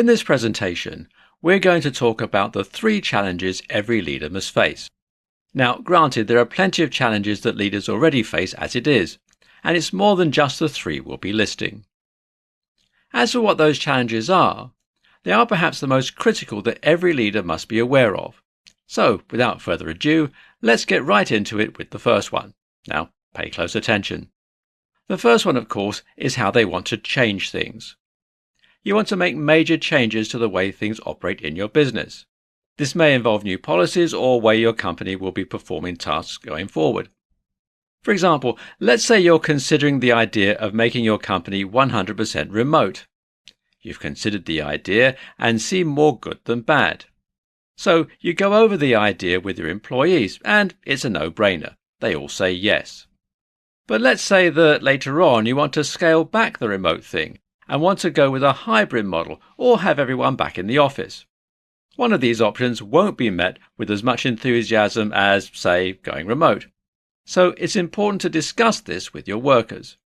In this presentation, we're going to talk about the 3 challenges every leader must face. Now, granted, there are plenty of challenges that leaders already face as it is, and it's more than just the 3 we'll be listing. As for what those challenges are, they are perhaps the most critical that every leader must be aware of. So, without further ado, let's get right into it with the first one. Now, pay close attention. The first one, of course, is how they want to change things. You want to make major changes to the way things operate in your business. This may involve new policies or way your company will be performing tasks going forward. For example, let's say you're considering the idea of making your company 100% remote. You've considered the idea and see more good than bad. So you go over the idea with your employees and it's a no-brainer. They all say yes. But let's say that later on you want to scale back the remote thing and want to go with a hybrid model or have everyone back in the office. One of these options won't be met with as much enthusiasm as, say, going remote. So it's important to discuss this with your workers.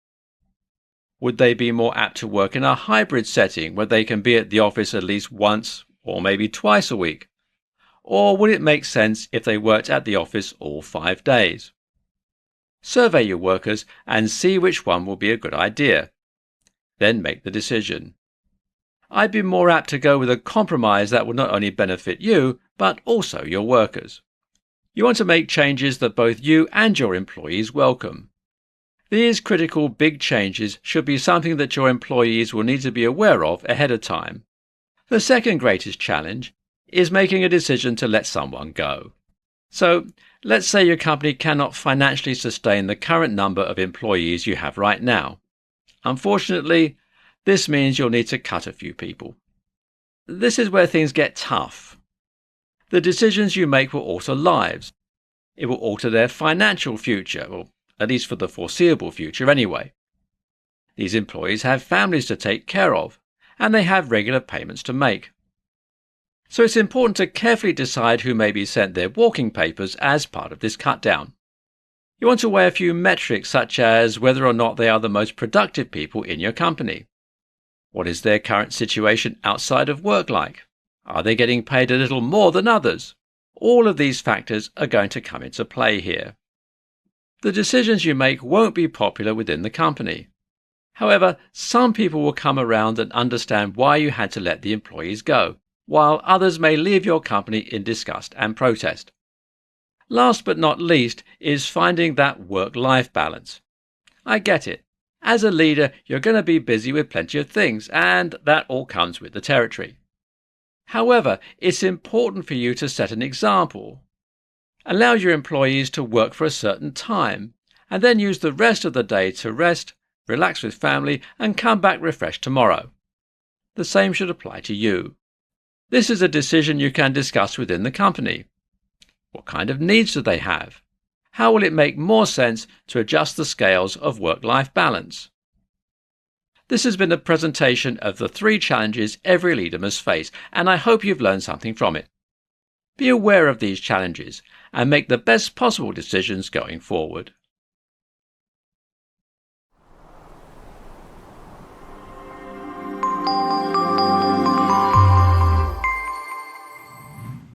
Would they be more apt to work in a hybrid setting where they can be at the office at least once or maybe twice a week? Or would it make sense if they worked at the office all 5 days? Survey your workers and see which one will be a good idea. Then make the decision. I'd be more apt to go with a compromise that will not only benefit you, but also your workers. You want to make changes that both you and your employees welcome. These critical big changes should be something that your employees will need to be aware of ahead of time. The second greatest challenge is making a decision to let someone go. So, let's say your company cannot financially sustain the current number of employees you have right now. Unfortunately, this means you'll need to cut a few people. This is where things get tough. The decisions you make will alter lives. It will alter their financial future, or at least for the foreseeable future anyway. These employees have families to take care of, and they have regular payments to make. So it's important to carefully decide who may be sent their walking papers as part of this cut down. You want to weigh a few metrics such as whether or not they are the most productive people in your company. What is their current situation outside of work like? Are they getting paid a little more than others? All of these factors are going to come into play here. The decisions you make won't be popular within the company. However, some people will come around and understand why you had to let the employees go, while others may leave your company in disgust and protest. Last but not least is finding that work-life balance. I get it. As a leader, you're going to be busy with plenty of things, and that all comes with the territory. However, it's important for you to set an example. Allow your employees to work for a certain time, and then use the rest of the day to rest, relax with family, and come back refreshed tomorrow. The same should apply to you. This is a decision you can discuss within the company. What kind of needs do they have? How will it make more sense to adjust the scales of work-life balance? This has been a presentation of the 3 challenges every leader must face, and I hope you've learned something from it. Be aware of these challenges and make the best possible decisions going forward.